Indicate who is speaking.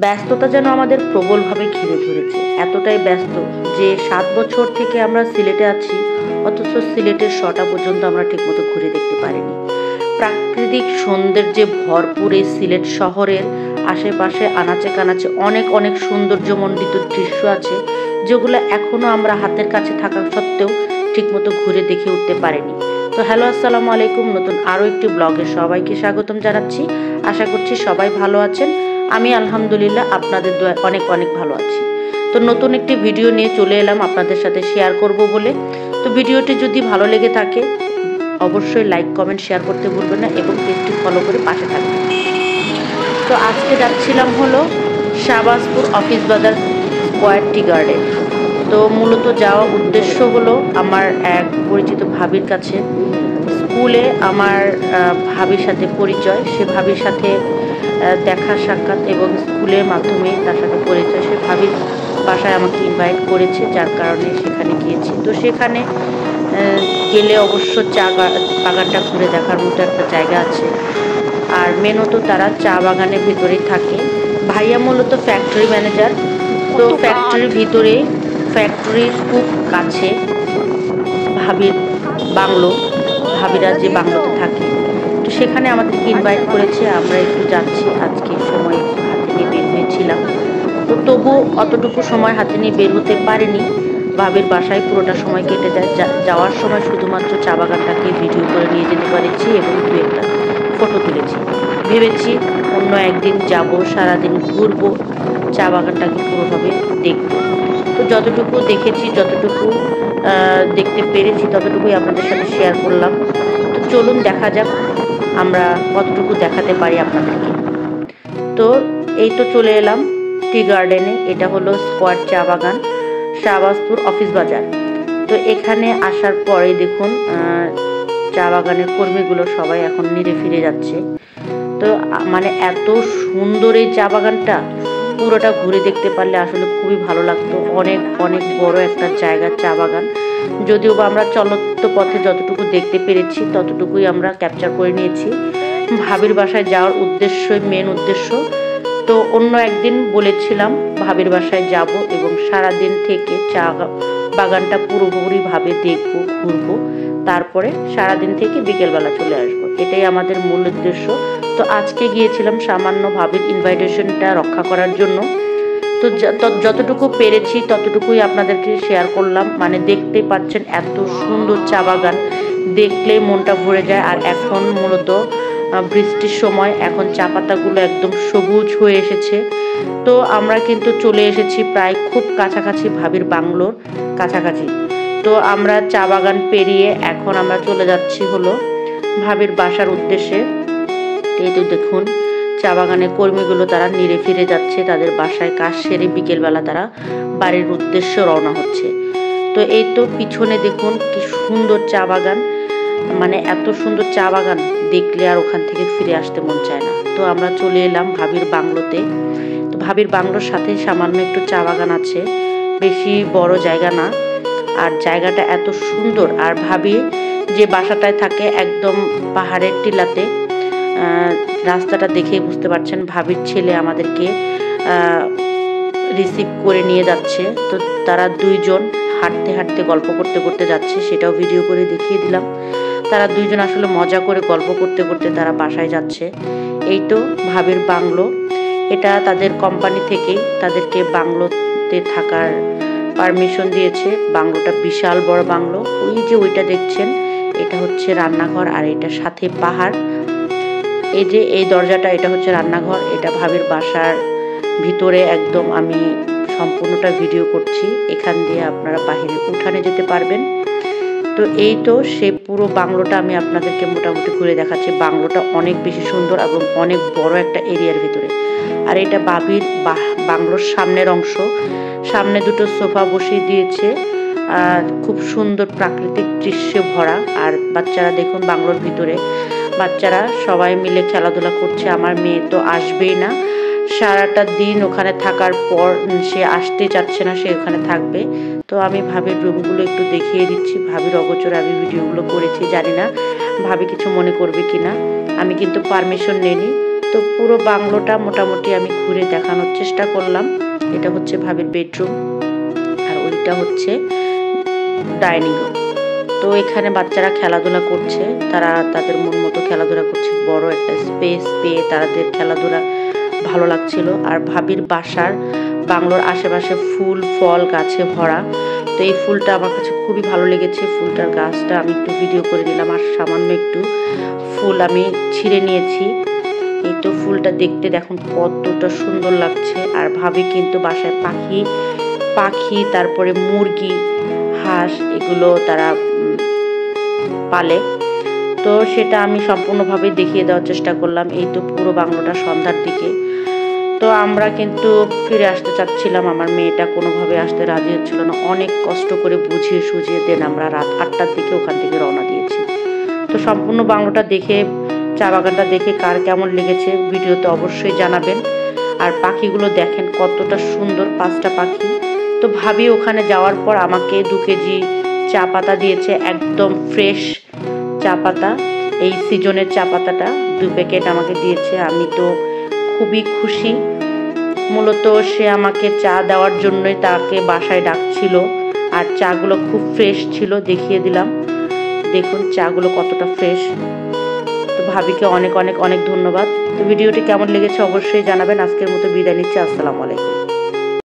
Speaker 1: ব্যস্ততা যেন আমাদের প্রবলভাবে ঘিরে ধরেছে, এতটাই ব্যস্ত যে 7 বছর থেকে আমরা সিলেটে আছি, অথচ সিলেটের শটা পর্যন্ত আমরা ঠিকমতো ঘুরে দেখতে পারিনি। প্রাকৃতিক সৌন্দর্যে ভরপুর এই সিলেট শহরের আশেপাশে আনাচে কানাচে অনেক অনেক সৌন্দর্যমণ্ডিত দৃশ্য আছে, যেগুলো এখনো আমরা হাতের কাছে থাকা সত্ত্বেও ঠিকমতো ঘুরে দেখে উঠতে পারিনি। তো হ্যালো, আসসালামু আলাইকুম। নতুন আরও একটি ব্লগে সবাইকে স্বাগতম জানাচ্ছি। আশা করছি সবাই ভালো আছেন। আমি আলহামদুলিল্লাহ আপনাদের দোয়ায় অনেক অনেক ভালো আছি। তো নতুন একটি ভিডিও নিয়ে চলে এলাম আপনাদের সাথে শেয়ার করব বলে। তো ভিডিওটি যদি ভালো লেগে থাকে অবশ্যই লাইক, কমেন্ট, শেয়ার করতে ভুলবেন না এবং পেজটি ফলো করে পাশে থাকবেন। তো আজকে যাচ্ছিলাম হলো শাহবাজপুর অফিস বাজার স্কয়ার টি গার্ডেন। তো মূলত যাওয়া উদ্দেশ্য হলো আমার এক পরিচিত ভাবির কাছে। স্কুলে আমার ভাবির সাথে পরিচয়, সে ভাবির সাথে দেখা সাক্ষাৎ এবং স্কুলের মাধ্যমে তার সাথে পরিচয়। সে ভাবির বাসায় আমাকে ইনভাইট করেছে, যার কারণে সেখানে গিয়েছি। তো সেখানে গেলে অবশ্য চা বাগানটা ঘুরে দেখার মতো একটা জায়গা আছে। আর মেনত তারা চা বাগানের ভিতরেই থাকে। ভাইয়া মূলত ফ্যাক্টরি ম্যানেজার। তো ফ্যাক্টরির ভিতরে, ফ্যাক্টরির খুব কাছে ভাবির বাংলো, ভাবিরা যে বাংলোতে থাকে। তো সেখানে আমাদেরকে ইনভাইট করেছে, আমরা একটু যাচ্ছি। আজকে সময় হাতে নিয়ে বের হয়েছিলাম, তো তবু অতটুকু সময় হাতে নিয়ে বের হতে পারিনি। ভাবির বাসায় পুরোটা সময় কেটে যায়। যাওয়ার সময় শুধুমাত্র চা বাগানটাকে ভিডিও করে নিয়ে যেতে পেরেছি এবং দু একটা ফটো তুলেছি। ভেবেছি অন্য একদিন যাব, সারাদিন ঘুরবো, চা বাগানটাকে পুরোভাবে দেখবো। তো যতটুকু দেখেছি, যতটুকু দেখতে পেরেছি ততটুকুই আপনাদের সাথে শেয়ার করলাম। তো চলুন দেখা যাক আমরা কতটুকু দেখাতে পারি আপনাদেরকে। তো এই তো চলে এলাম টি গার্ডেনে। এটা হলো স্কয়ার চা বাগান, শাহবাজপুর অফিস বাজার। তো এখানে আসার পরে দেখুন চা বাগানের কর্মীগুলো সবাই এখন নিরে ফিরে যাচ্ছে। তো মানে এত সুন্দর এই চা বাগানটা, পুরোটা ঘুরে দেখতে পারলে আসলে খুবই ভালো লাগতো। অনেক অনেক বড় একটা জায়গা চা বাগান। যদিও বা আমরা চলন্ত পথে যতটুকু দেখতে পেরেছি ততটুকুই আমরা ক্যাপচার করে নিয়েছি। ভাবির বাসায় যাওয়ার উদ্দেশ্যই মেন উদ্দেশ্য। তো অন্য একদিন বলেছিলাম ভাবির বাসায় যাব এবং সারাদিন থেকে চা বাগানটা পুরোপুরিভাবে দেখবো, ঘুরবো, তারপরে সারাদিন থেকে বিকেলবেলা চলে আসবো। এটাই আমাদের মূল উদ্দেশ্য। তো আজকে গিয়েছিলাম সামান্য ভাবির ইনভাইটেশনটা রক্ষা করার জন্য। তো যতটুকু পেরেছি ততটুকুই আপনাদেরকে শেয়ার করলাম। মানে দেখতে পাচ্ছেন এত সুন্দর চা বাগান, দেখলেই মনটা ভরে যায়। আর এখন মূলত বৃষ্টির সময়, এখন চা পাতাগুলো একদম সবুজ হয়ে এসেছে। তো আমরা কিন্তু চলে এসেছি প্রায় খুব কাছাকাছি ভাবির বাংলোর কাছাকাছি। তো আমরা চা বাগান পেরিয়ে এখন আমরা চলে যাচ্ছি হলো ভাবির বাসার উদ্দেশ্যে। এই তো দেখুন চা বাগানের কর্মীগুলো তারা নিরে ফিরে যাচ্ছে তাদের বাসায় কাজ সেরে, বিকেলবেলা তারা বাড়ির উদ্দেশ্যে রওনা হচ্ছে। তো এই তো পিছনে দেখুন কি সুন্দর চা বাগান, মানে এত সুন্দর চা বাগান দেখলে আর ওখান থেকে ফিরে আসতে মন চায় না। তো আমরা চলে এলাম ভাবির বাংলোতে। তো ভাবির বাংলোর সাথে সামান্য একটু চা বাগান আছে, বেশি বড় জায়গা না। আর জায়গাটা এত সুন্দর। আর ভাবি যে বাসাটায় থাকে একদম পাহাড়ের টিলাতে। রাস্তাটা দেখেই বুঝতে পারছেন ভাবির ছেলে আমাদেরকে রিসিভ করে নিয়ে যাচ্ছে। তো তারা দুইজন হাঁটতে হাঁটতে গল্প করতে করতে যাচ্ছে, সেটাও ভিডিও করে দেখিয়ে দিলাম। তারা দুইজন আসলে মজা করে গল্প করতে করতে তারা বাসায় যাচ্ছে। এই তো ভাবির বাংলো। এটা তাদের কোম্পানি থেকেই তাদেরকে বাংলোতে থাকার পারমিশন দিয়েছে। বাংলোটা বিশাল বড় বাংলো। ওই যে ওইটা দেখছেন, এটা হচ্ছে রান্নাঘর, আর এটার সাথে পাহাড়। এই যে এই দরজাটা, এটা হচ্ছে রান্নাঘর। এটা ভাবির বাসার ভিতরে একদম আমি সম্পূর্ণটা ভিডিও করছি। এখান দিয়ে আপনারা বাহিরে উঠানে যেতে পারবেন। তো এই তো সে পুরো বাংলোটা আমি আপনাদেরকে মোটামুটি ঘুরে দেখাচ্ছি। বাংলোটা অনেক বেশি সুন্দর এবং অনেক বড় একটা এরিয়ার ভিতরে। আর এটা ভাবির বাংলোর সামনের অংশ। সামনে দুটো সোফা বসিয়ে দিয়েছে, খুব সুন্দর প্রাকৃতিক দৃশ্যে ভরা। আর বাচ্চারা দেখুন বাংলোর ভিতরে বাচ্চারা সবাই মিলে খেলাধুলা করছে। আমার মেয়ে তো আসবেই না, সারাটা দিন ওখানে থাকার পর সে আসতে চাচ্ছে না, সে ওখানে থাকবে। তো আমি ভাবির রুমগুলো একটু দেখিয়ে দিচ্ছি। ভাবির অগোচরে আমি ভিডিওগুলো করেছি, জানি না ভাবি কিছু মনে করবে কিনা। আমি কিন্তু পারমিশন নেইনি। তো তো পুরো বাংলোটা মোটামুটি আমি ঘুরে দেখানোর চেষ্টা করলাম। এটা হচ্ছে ভাবির বেডরুম, আর ওইটা হচ্ছে ডাইনিং রুম। তো এখানে বাচ্চারা খেলাধুলা করছে, তারা তাদের মন মতো খেলাধুলা করছে। বড় একটা স্পেস পেয়ে তাদের খেলাধুলা ভালো লাগছিল। আর ভাবির বাংলোর আশেপাশে ফুল ফল গাছে ভরা। তো এই ফুলটা আমার কাছে খুবই ভালো লেগেছে। ফুলটার গাছটা আমি একটু ভিডিও করে নিলাম, আর সামান্য একটু ফুল আমি ছিঁড়ে নিয়েছি। এই তো ফুলটা দেখতে দেখুন কতটা সুন্দর লাগছে। আর ভাবি কিন্তু বাসায় পাখি তারপরে মুরগি, হাঁস এগুলো তারা পালে। তো সেটা আমি সম্পূর্ণভাবে দেখিয়ে দেওয়ার চেষ্টা করলাম। এই তো পুরো বাংলোটা সন্ধ্যার দিকে। তো আমরা কিন্তু ফিরে আসতে চাচ্ছিলাম, আমার মেয়েটা কোনোভাবে আসতে রাজি হচ্ছিল না। অনেক কষ্ট করে বুঝিয়ে সুঝিয়ে দেন আমরা রাত 8টার দিকে ওখান থেকে রওনা দিয়েছি। তো সম্পূর্ণ বাংলোটা দেখে, চা বাগানটা দেখে কার কেমন লেগেছে ভিডিওতে অবশ্যই জানাবেন। আর পাখিগুলো দেখেন কতটা সুন্দর, 5টা পাখি। তো ভাবি ওখানে যাওয়ার পর আমাকে 2 কেজি চা পাতা দিয়েছে, একদম ফ্রেশ চা পাতা। এই সিজনের চা পাতাটা 2 প্যাকেট আমাকে দিয়েছে। আমি তো খুবই খুশি। মূলত সে আমাকে চা দেওয়ার জন্যই তাকে বাসায় ডাকছিল। আর চাগুলো খুব ফ্রেশ ছিল, দেখিয়ে দিলাম। দেখুন চাগুলো কতটা ফ্রেশ। তো ভাবিকে অনেক অনেক অনেক ধন্যবাদ। তো ভিডিওটি কেমন লেগেছে অবশ্যই জানাবেন। আজকের মতো বিদায় নিচ্ছি। আসসালামু আলাইকুম।